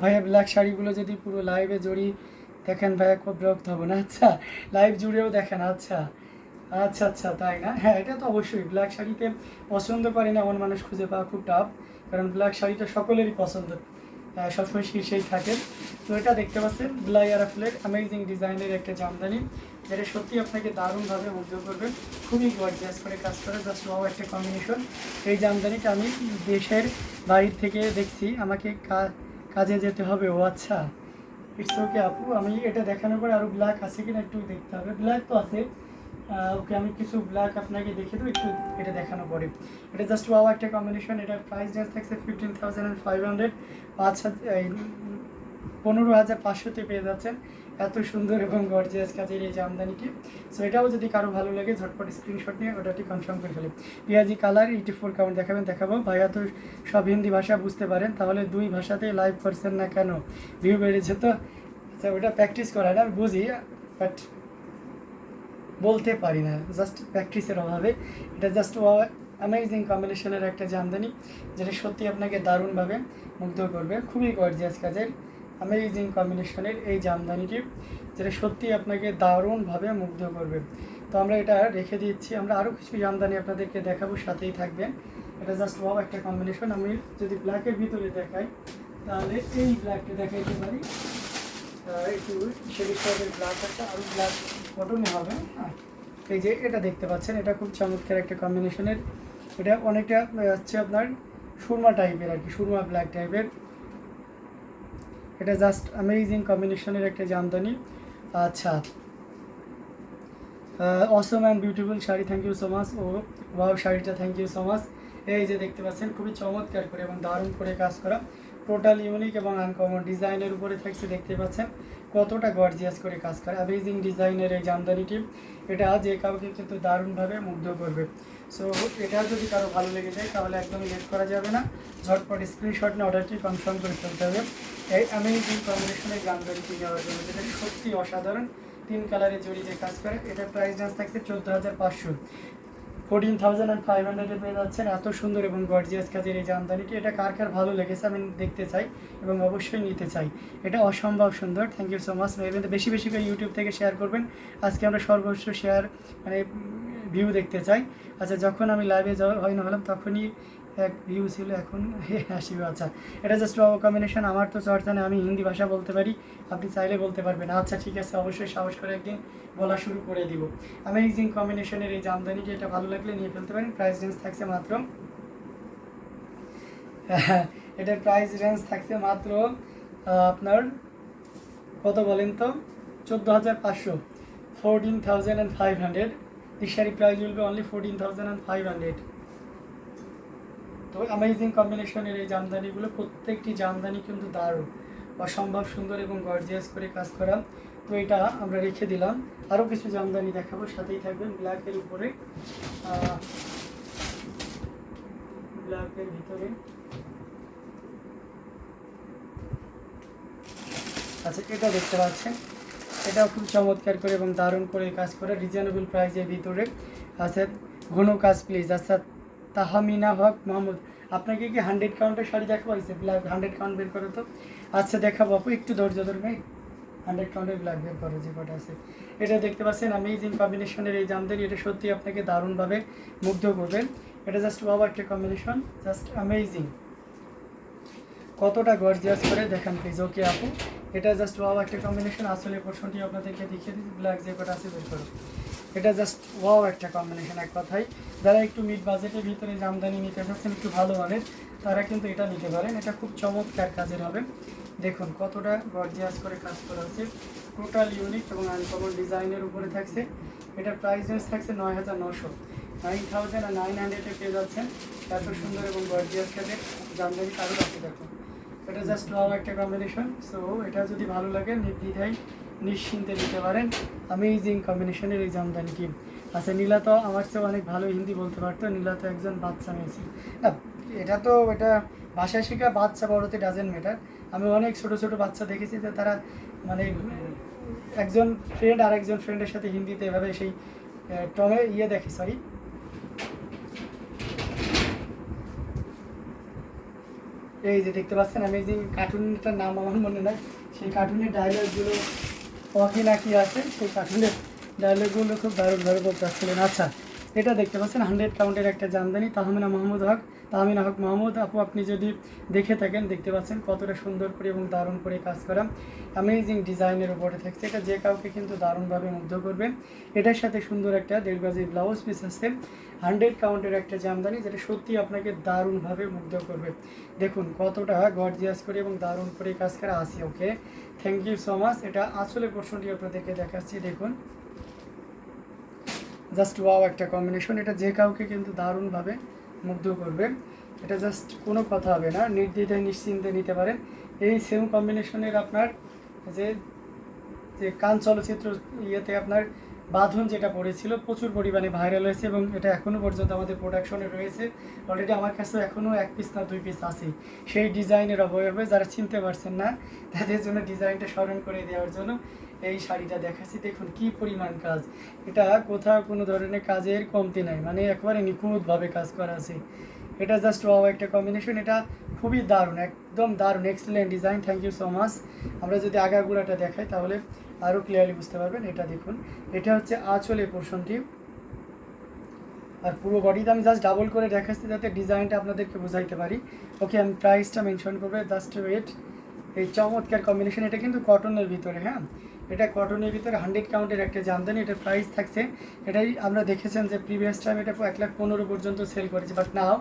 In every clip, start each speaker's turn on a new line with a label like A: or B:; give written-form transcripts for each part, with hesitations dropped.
A: ভাইয়া ব্ল্যাক শাড়িগুলো যদি পুরো লাইভে জড়ি দেখেন ভাইয়া খুব বিরক্ত হবো না? আচ্ছা, লাইভ জুড়েও দেখেন? আচ্ছা আচ্ছা আচ্ছা, তাই না? হ্যাঁ, এটা তো অবশ্যই ব্ল্যাক শাড়িতে পছন্দ করে না এমন মানুষ খুঁজে পাওয়া খুব টাফ, কারণ ব্ল্যাক শাড়িটা সকলেরই পছন্দ, সবসময় শীর্ষেই থাকে। তো এটা দেখতে পাচ্ছেন ব্লাই আরাফলের অ্যামেজিং ডিজাইনের একটা জামদানি, যেটা সত্যি আপনাকে দারুণভাবে মুগ্ধ করবে। খুবই গর্জিয়াস করে কাজ করে, জাস্ট ওয়াও একটা কম্বিনেশন। এই জামদানিটা আমি দেশের বাইরে থেকে দেখছি, আমাকে কাজে যেতে হবে। ও আচ্ছা, ইটস ওকে আপু, আমি এটা দেখানোর পরে আরও ব্ল্যাক আছে কিনা একটু দেখতে হবে। ব্ল্যাক তো আছে, ওকে আমি কিছু ব্ল্যাক আপনাকে দেখে দেবো একটু, এটা দেখানো পরে। এটা জাস্ট ওয়াও একটা কম্বিনেশন। এটার প্রাইস রেঞ্জ থাকছে 15,500, 15,500তে পেয়ে যাচ্ছেন এত সুন্দর এবং গর্জিয়াস কাজের এই জামদানিটি। সো এটাও যদি কারো ভালো লাগে ঝটপট স্ক্রিনশট নিয়ে ওটাটি কনফার্ম করে ফেলে। পিয়াজি কালার 84 কাউন্ট দেখাবো। ভাইয়া তো সব হিন্দি ভাষা বুঝতে পারেন, তাহলে দুই ভাষাতে লাইভ করছেন না কেন? ভিউ বেড়েছে তো? আচ্ছা, ওটা প্র্যাকটিস করা না, আমি বুঝি, বাট বলতে পারি না, জাস্ট প্র্যাকটিসের অভাবে। এটা জাস্ট অ্যামেজিং কম্বিনেশনের একটা জামদানি, যেটা সত্যি আপনাকে দারুণভাবে মুগ্ধ করবে। খুবই গর্জিয়াস কাজের অ্যামেজিং কম্বিনেশনের এই জামদানিটি, যেটা সত্যি আপনাকে দারুণভাবে মুগ্ধ করবে। তো আমরা এটা রেখে দিচ্ছি, আমরা আরও কিছু জামদানি আপনাদেরকে দেখাবো, সাথেই থাকবেন। এটা জাস্ট ওয়াও একটা কম্বিনেশন। আমি যদি ব্ল্যাকের ভিতরে দেখাই, তাহলে এই ব্ল্যাকটা দেখাইতে পারি, একটু শেডিশ টাইপের ব্ল্যাক একটা, আরও ব্ল্যাক কটনে হবে। এই যে এটা দেখতে পাচ্ছেন, এটা খুব চমৎকার একটা কম্বিনেশনের। এটা অনেকটা হচ্ছে আপনার সুরমা টাইপের আর কি, সুরমা ব্ল্যাক টাইপের। এটা জাস্ট অ্যামেজিং কম্বিনেশনের একটা জামদানি। আচ্ছা, awesome and beautiful sari, thank you so much. ও ওয়াও, শাড়িটা থ্যাংক ইউ সো মাচ। এই যে দেখতে পাচ্ছেন, খুবই চমৎকার করে এবং দারুণ করে কাজ করা, টোটাল ইউনিক এবং আনকমন ডিজাইনের উপরে থাকছে। দেখতে পাচ্ছেন কতটা গর্জিয়াস করে কাজ করে অ্যামেজিং ডিজাইনের এই জামদানিটি। এটা যে কাউকে কিন্তু দারুণভাবে মুগ্ধ করবে। সো এটা যদি কারো ভালো লেগে যায়, তাহলে একদমই লেট করা যাবে না, ঝটপট স্ক্রিনশট নিয়ে অর্ডারটি কনফার্ম করে ফেলতে হবে এই অ্যামেজিং কম্বিনেশনের জামদানিটি নেওয়ার জন্য, যেটা সত্যি অসাধারণ। 3 কালারে জড়ি যে কাজ করে। এটার প্রাইস রেঞ্জ থাকছে 14,500, 14,500 পেয়ে যাচ্ছেন এত সুন্দর এবং গর্জিয়াস কাজের এই জামদানিটি। এটা কার কার ভালো লেগেছে আমি দেখতে চাই এবং অবশ্যই নিতে চাই। এটা অসম্ভব সুন্দর, থ্যাংক ইউ সো মাচ। বেশি বেশি করে ইউটিউব থেকে শেয়ার করবেন। আজকে আমরা সর্বোচ্চ শেয়ার মানে ভিউ দেখতে চাই। আচ্ছা, যখন আমি লাইভে জয়েন হলাম তখনই এক ভিউ ছিল, এখন আসিবে। আচ্ছা, এটা জাস্ট কম্বিনেশন। আমার তো চর্চা নেই, আমি হিন্দি ভাষা বলতে পারি, আপনি চাইলে বলতে পারবেন। আচ্ছা ঠিক আছে, অবশ্যই সাহস করে একদিন বলা শুরু করে দিব। অ্যামেজিং কম্বিনেশনের এই জামদানিটি, এটা ভালো লাগলে নিয়ে ফেলতে পারেন। প্রাইস রেঞ্জ থাকছে মাত্র এটার প্রাইস রেঞ্জ থাকছে মাত্র আপনার কত বলেন তো? 14,500, 14,500। This sari price will be only 14,500। তো অ্যামেজিং কম্বিনেশনের এই জামদানিগুলো, প্রত্যেকটি জামদানি কিন্তু দারুণ, অসম্ভব সুন্দর এবং গর্জিয়াস করে কাজ করা। তো এটা আমরা রেখে দিলাম। আরও কিছু জামদানি দেখাবো, সাথেই থাকবেন। ব্ল্যাকের উপরে, ব্ল্যাকের ভিতরে, আচ্ছা এটা দেখতে পাচ্ছেন, এটাও খুব চমৎকার করে এবং দারুণ করে কাজ করে, রিজনেবল প্রাইসের ভিতরে। আচ্ছা, ঘন কাজ প্লিজ। আচ্ছা, তাহমিনা হক মোহাম্মদ, আপনাকে কি 100 কাউন্টের শাড়ি দেখাবো? হয়েছে ব্ল্যাক 100 কাউন্ট বের করো তো। আচ্ছা দেখাবো আপু, একটু ধৈর্য ধরবে। 100 কাউন্টের ব্ল্যাক বের করো যে কটা আছে। এটা দেখতে পাচ্ছেন অ্যামেজিং কম্বিনেশনের এই জামদানি, এটা সত্যি আপনাকে দারুণভাবে মুগ্ধ করবে। এটা জাস্ট বাবা একটা কম্বিনেশন, জাস্ট অ্যামেজিং, কতটা গর্জিয়াস করে দেখান প্লিজ। ওকে আপু, এটা জাস্ট ওয়াও একটা কম্বিনেশন। আসলে পোর্শনটি আপনাদেরকে দেখিয়ে দিচ্ছি, ব্ল্যাক যে কটা আছে বের করো। এটা জাস্ট ওয়াও একটা কম্বিনেশন। এক কথায় যারা একটু মিড বাজেটের ভিতরে জামদানি নিতে চাচ্ছেন একটু ভালো মানের, তারা কিন্তু এটা নিতে পারেন। এটা খুব চমৎকার কাজের হবে। দেখুন কতটা গর্জিয়াস করে কাজ করা হচ্ছে, টোটাল ইউনিক এবং আনকমন ডিজাইনের উপরে থাকছে। এটার প্রাইস রেঞ্জ থাকছে 9,900, 9,900 পেয়ে যাচ্ছেন এত সুন্দর এবং গর্জিয়াস কাজের জামদানি। কারো আছে দেখুন, এটা জাস্ট ওয়াও একটা কম্বিনেশন। সো এটা যদি ভালো লাগে নির্দ্বিধায় নিশ্চিন্তে নিতে পারেন অ্যামেজিং কম্বিনেশনের এই জামদানিটি। আচ্ছা, নীলা তো আমার চেয়ে অনেক ভালো হিন্দি বলতে পারতো, নীলা তো একজন বাচ্চা মেয়ে ছিল না। এটা ভাষা শেখা বাচ্চা বড়তে ডাজেন্ট ম্যাটার। আমি অনেক ছোটো ছোটো বাচ্চা দেখেছি যে তারা মানে একজন ফ্রেন্ড আর একজন ফ্রেন্ডের সাথে হিন্দিতে এভাবে সেই টমে দেখে, সরি এই যে দেখতে পাচ্ছেন অ্যামেজিং, কার্টুনটার নাম আমার মনে নাই, সেই কার্টুনের ডায়লগগুলো ওয়াকি নাকি আছে, সেই কার্টুনের ডায়লগগুলো খুব দারুণভাবে বলতে আসছিলেন। আচ্ছা, এটা দেখতে পাচ্ছেন 100 কাউন্টের একটা জামদানি, তাহমিনা হক মাহমুদ আপু, আপনি যদি দেখে থাকেন দেখতে পাচ্ছেন কতটা সুন্দর করে এবং দারুণ করে কাজ করা, অ্যামেজিং ডিজাইনের উপরে থাকছে। এটা যে কাউকে কিন্তু দারুণভাবে মুগ্ধ করবে। এটার সাথে সুন্দর একটা 1.5 গজ ব্লাউজ পিস আছে, 100 কাউন্টের একটা জামদানি, যেটা সত্যি আপনাকে দারুণভাবে মুগ্ধ করবে। দেখুন কতটা গর্জিয়াস করে এবং দারুণ করে কাজ করা আছে। ওকে, থ্যাংক ইউ সো মাচ। এটা আসলে পোর্শনটি আপনাদেরকে দেখাচ্ছি, দেখুন জাস্ট ওয়াও একটা কম্বিনেশন, এটা যে কাউকে কিন্তু দারুণভাবে মুগ্ধ করবে। এটা জাস্ট কোনো কথা হবে না, নির্দ্বিধায় নিশ্চিন্তে নিতে পারেন। এই সেম কম্বিনেশনের আপনার যে যে কান চলচ্চিত্র ইয়েতে আপনার বাঁধন যেটা পড়েছিল প্রচুর পরিমাণে ভাইরাল হয়েছে এবং এটা এখনও পর্যন্ত আমাদের প্রোডাকশনে রয়েছে। অলরেডি আমার কাছেও এখনও 1 পিস না 2 পিস আছে সেই ডিজাইনের অবয়বে। যারা চিনতে পারছেন না তাদের জন্য ডিজাইনটা স্মরণ করে দেওয়ার জন্য এই শাড়িটা দেখাচ্ছি। দেখুন কি পরিমাণ কাজ, এটা কোথাও কোনো ধরনের কাজের কমতি নাই, মানে একেবারে নিখুঁতভাবে কাজ করা আছে। এটা জাস্ট ওয়াও একটা কম্বিনেশন, এটা খুবই দারুণ, একদম দারুণ, excellent design. Thank you so much. আমরা যদি আগাগুলাটা দেখাই তাহলে আরও ক্লিয়ারলি বুঝতে পারবেন। এটা দেখুন, এটা হচ্ছে আঁচলের পোর্শনটি, আর পুরো বডিতে আমি জাস্ট ডাবল করে দেখাচ্ছি যাতে ডিজাইনটা আপনাদেরকে বোঝাইতে পারি। ওকে, আমি প্রাইসটা মেনশন করবো, জাস্ট ওয়েট। এই চমৎকার কম্বিনেশন, এটা কিন্তু কটনের ভিতরে, হ্যাঁ এটা কটনের ভিতরে 100 কাউন্টের একটা জামদানি। এটার প্রাইস থাকছে, এটাই আমরা দেখেছেন যে প্রিভিয়াস টাইম এটা 1,15,000 পর্যন্ত সেল করেছে, বাট নাও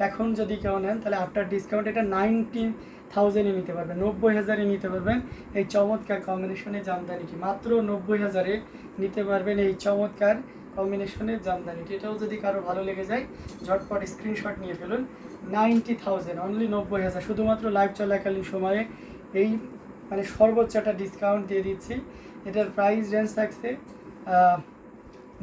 A: এখন যদি কেউ নেন তাহলে আফটার ডিসকাউন্ট এটা 90,000-এ নিতে পারবেন, 90,000-এ নিতে পারবেন এই চমৎকার কম্বিনেশনের জামদানিটি। মাত্র 90,000-এ নিতে পারবেন এই চমৎকার কম্বিনেশনের জামদানিটি। এটাও যদি কারো ভালো লেগে যায় ঝটপট স্ক্রিনশট নিয়ে ফেলুন। 90,000, অনলি 90,000, শুধুমাত্র লাইভ চলাকালীন সময়ে এই মানে সর্বোচ্চ একটা ডিসকাউন্ট দিয়ে দিচ্ছি। এটার প্রাইস রেঞ্জ থাকছে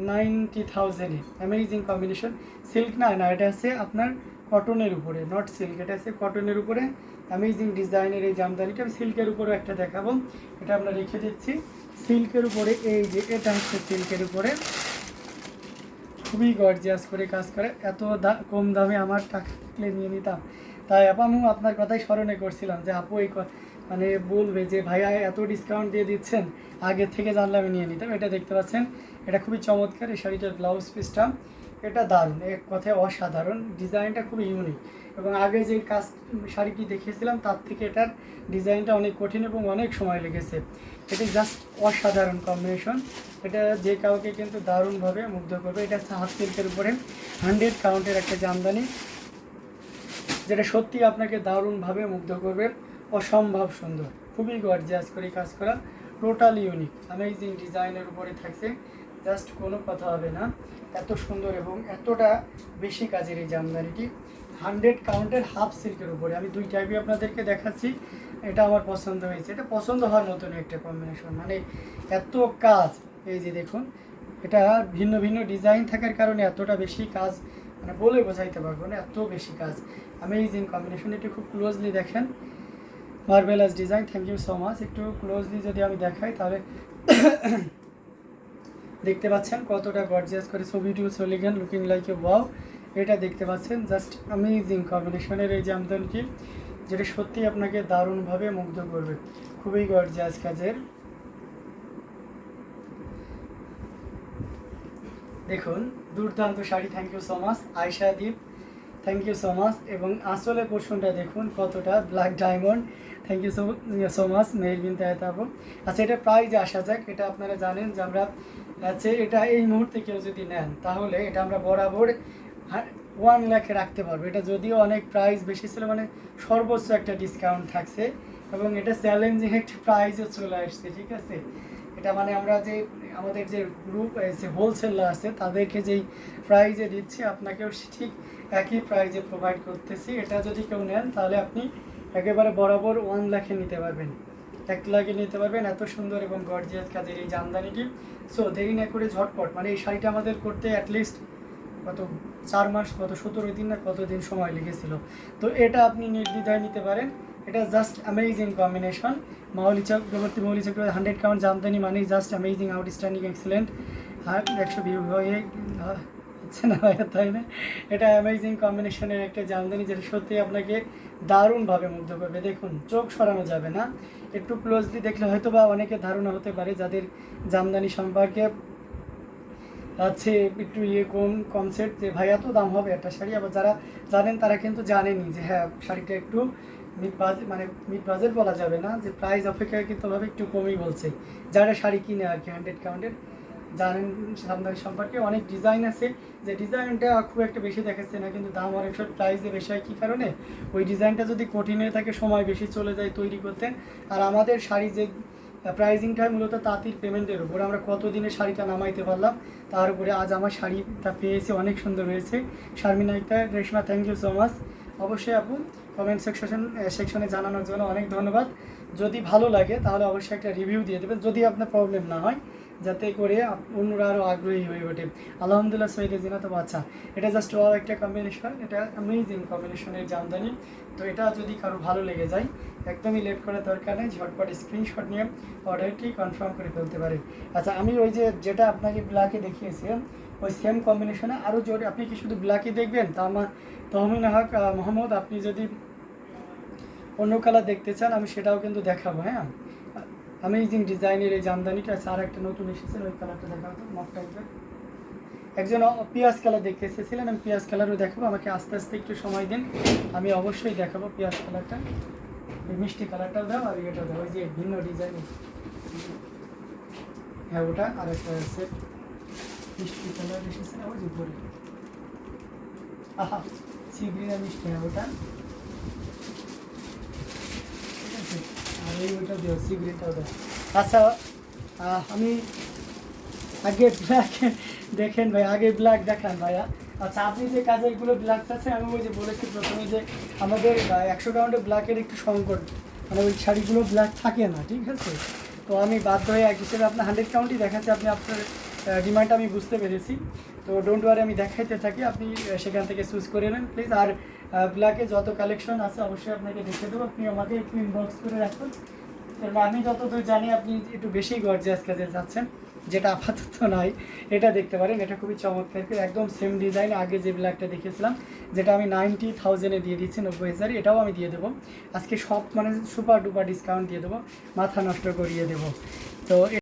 A: 90,000-এ। অ্যামেজিং কম্বিনেশন, সিল্ক না, এটা আছে আপনার কটনের উপরে, নট সিল্ক, এটা আছে কটনের উপরে অ্যামেজিং ডিজাইনের এই জামদানিটা। আমি সিল্কের উপরে একটা দেখাবো, এটা আমরা রেখে দিচ্ছি সিল্কের উপরে। এই যে এটা হচ্ছে সিল্কের উপরে, খুবই গর্জিয়াস করে কাজ করে। এত কম দামে আমার টাকা থাকলে নিয়ে নিতাম। তাই আপু আমি আপনার কথাই স্মরণে করছিলাম যে আপু এই মানে বলবে যে ভাইয়া এত ডিসকাউন্ট দিয়ে দিচ্ছেন, আগে থেকে জানলে আমি নিয়ে নিতাম। এটা দেখতে পাচ্ছেন, এটা খুবই চমৎকার। এই শাড়িটার ব্লাউজ পিসটা এটা দারুণ, এক কথায় অসাধারণ, ডিজাইনটা খুবই ইউনিক এবং আগে যে কাজ শাড়িটি দেখিয়েছিলাম তার থেকে এটার ডিজাইনটা অনেক কঠিন এবং অনেক সময় লেগেছে। এটি জাস্ট অসাধারণ কম্বিনেশন, এটা যে কাউকে কিন্তু দারুণভাবে মুগ্ধ করবে। এটা হচ্ছে হাফ সিল্কের উপরে 100 কাউন্টের একটা জামদানি, যেটা সত্যি আপনাকে দারুণভাবে মুগ্ধ করবে, অসম্ভব সুন্দর, খুবই গর্জিয়াস করে কাজ করা, টোটালি ইউনিক অ্যামেজিং ডিজাইনের উপরে থাকছে। জাস্ট কোনো কথা হবে না, এত সুন্দর এবং এতটা বেশি কাজের এই জামদানিটি 100 কাউন্টের হাফ সিল্কের উপরে। আমি 2 টাইপই আপনাদেরকে দেখাচ্ছি, এটা আমার পছন্দ হয়েছে, এটা পছন্দ হওয়ার মতন একটা কম্বিনেশন, মানে এত কাজ। এই যে দেখুন, এটা ভিন্ন ভিন্ন ডিজাইন থাকার কারণে এতটা বেশি কাজ, মানে বলে বোঝাইতে পারবো না, এত বেশি কাজ। অ্যামেজিং কম্বিনেশন, একটু খুব ক্লোজলি দেখেন, marvellous design. Thank you so much. একটু ক্লোজলি যদি আমি দেখাই তাহলে দেখতে পাচ্ছেন কতটা গর্জিয়াস করে, so beautiful, so elegant, looking like a wow. এটা দেখতে পাচ্ছেন জাস্ট অ্যামেজিং কম্বিনেশনের এই জামদানিটি, যেটা সত্যি আপনাকে দারুণভাবে মুগ্ধ করবে, খুবই গর্জিয়াস কাজের। দেখুন দুর্দান্ত sari, thank you so much Ayesha Deep, thank you so much. এবং আসলে পোর্শনটা দেখুন কতটা black diamond, thank you so much Mehrabin Tahtabu. আচ্ছা, এটা প্রাইজে আসা যাক। এটা আপনারা জানেন যে আমরা এটা এই মুহূর্তে কেউ যদি নেন তাহলে এটা আমরা বরাবর 1 লাখে রাখতে পারবো। এটা যদিও অনেক প্রাইস বেশি ছিল, মানে সর্বোচ্চ একটা ডিসকাউন্ট থাকছে এবং এটা চ্যালেঞ্জিং একটা প্রাইসও চলে আসছে, ঠিক আছে। এটা মানে আমরা যে আমাদের যে গ্রুপ যে হোলসেলার আছে তাদেরকে যেই প্রাইজে দিচ্ছি আপনাকেও ঠিক একই প্রাইজে প্রোভাইড করতেছি। এটা যদি কেউ নেন তাহলে আপনি একেবারে বরাবর 1 লাখে নিতে পারবেন, 1 লাখে নিতে পারবেন। এত সুন্দর এবং গর্জিয়াস কাজের এই জামদানিটি। সো দেরি না করে ঝটপট, মানে এই শাড়িটা আমাদের করতে অ্যাটলিস্ট কত 4 মাস, কত 17 দিন না কত দিন সময় লেগেছিল। তো এটা আপনি নির্দ্বিধায় নিতে পারেন। এটা just amazing combination. Mouli Chakraborty, 100 count jamdani মানে জাস্ট অ্যামেজিং, আউটস্ট্যান্ডিং, এক্সেলেন্ট। আর 100 ভিউ হয়ে হচ্ছে না ভাইয়া, তাই না? এটা অ্যামেজিং কম্বিনেশনের একটা জামদানি, যেটা সত্যি আপনাকে দারুণভাবে মুগ্ধ করবে। দেখুন, চোখ সরানো যাবে না, একটু ক্লোজলি দেখলে হয়তো বা অনেকে ধারণা হতে পারে যাদের জামদানি সম্পর্কে আছে একটু কম কনসেপ্ট, যে ভাই এত দাম হবে একটা শাড়ি। আবার যারা জানেন তারা কিন্তু জানেনই যে হ্যাঁ শাড়িটা একটু মিড বাজেট, মানে মিড বাজেট বলা যাবে না, যে প্রাইস অপেক্ষাকৃতভাবে একটু কমই বলছে যারা শাড়ি কিনে আর কি। 100 কাউন্টের জানেন জামদানি সম্পর্কে অনেক ডিজাইন আছে, যে ডিজাইনটা খুব একটা বেশি দেখাচ্ছে না, কিন্তু দাম অনেক সময় প্রাইসে বেশি হয়। কী কারণে? ওই ডিজাইনটা যদি কঠিন হয়ে থাকে, সময় বেশি চলে যায় তৈরি করতে। আর আমাদের শাড়ি যে প্রাইজিংটা হয় মূলত তাঁতির পেমেন্টের উপর, আমরা কত দিনে শাড়িটা নামাইতে পারলাম তার উপরে। আজ আমার শাড়িটা পেয়েছি, অনেক সুন্দর হয়েছে। Sharmina Akter, Reshma, thank you so much. অবশ্যই আপু কমেন্ট সেকশনে জানানোর জন্য অনেক ধন্যবাদ। যদি ভালো লাগে তাহলে অবশ্যই একটা রিভিউ দিয়ে দেবেন, যদি আপনার প্রবলেম না হয়, যাতে করে অন্যরা আরও আগ্রহী হয়ে ওঠে। আলহামদুলিল্লাহ সৈয়দ জিনাত বাচ্চা, এটা জাস্ট ওয়াও একটা কম্বিনেশন, এটা অ্যামেজিং কম্বিনেশনের জামদানি। তো এটা যদি কারো ভালো লেগে যায়, একদমই লেট করার দরকার নেই, ঝটপট স্ক্রিনশট নিয়ে অর্ডারটি কনফার্ম করে ফেলতে পারে। আচ্ছা, আমি ওই যেটা আপনাকে ব্ল্যাকে দেখিয়েছিলাম, ওই সেম কম্বিনেশনে আরও জোরে, আপনি কি শুধু ব্ল্যাকে দেখবেন? তা আমার তহমিনা হক মোহাম্মদ, আপনি যদি অন্য কালার দেখতে চান আমি সেটাও কিন্তু দেখাবো। হ্যাঁ, অ্যামেজিং ডিজাইনের এই জামদানিটা আছে। আর একটা নতুন এসেছে, ওই কালারটা দেখাবো, মক টাইপের। একজন পিঁয়াজ কালার দেখতে এসেছিলেন, আমি পিঁয়াজ কালারও দেখাবো। আমাকে আস্তে আস্তে একটু সময় দিন, আমি অবশ্যই দেখাবো পিঁয়াজ কালারটা। ওই মিষ্টি কালারটাও দাও, আর এটা দাও, ওই যে ভিন্ন ডিজাইন। হ্যাঁ, ওটা আর একটা আছে মিষ্টি কালার এসেছে না, ওই যে উপরে, আহা সি গ্রিন আর মিষ্টি, হ্যাঁ ওটা। ঠিক আছে, আর এই ওইটা দিও, সি গ্রিনটাও দাও। আচ্ছা, আমি আগে ব্ল্যাক দেখেন ভাই, আগে ব্ল্যাক দেখান ভাইয়া। আচ্ছা, আপনি যে কাজেরগুলো ব্ল্যাক আছে, আমি ওই যে বলেছি প্রথমে যে আমাদের 100 কাউন্টে ব্ল্যাকের একটু সংকট, মানে ওই শাড়িগুলো ব্ল্যাক থাকে না, ঠিক আছে? তো আমি বাধ্য হয়ে এক হিসেবে আপনার 100 কাউন্টই দেখাচ্ছি। আপনি আপনার ডিমান্ডটা আমি বুঝতে পেরেছি, তো ডোন্ট ওয়ারি, আমি দেখাইতে থাকি, আপনি সেখান থেকে চুজ করে নেন প্লিজ। আর ব্ল্যাকে যত কালেকশন আছে অবশ্যই আপনাকে দেখে দেবো, আপনি আমাকে একটু ইনবক্স করে রাখুন। কারণ আমি যতদূর জানি আপনি একটু বেশি গর্জিয়াস কাজে যাচ্ছেন, যেটা আপাতত নাই। এটা দেখতে পারেন, এটা খুবই চমৎকার, একদম সেম ডিজাইন আগে যে ব্ল্যাকটা দেখেছিলাম, যেটা আমি 90,000-এ দিয়ে দিচ্ছি, 90,000, এটাও আমি দিয়ে দেবো আজকে। সব মানে সুপার ডুপার ডিসকাউন্ট দিয়ে দেবো, মাথা নষ্ট করিয়ে দেবো। তো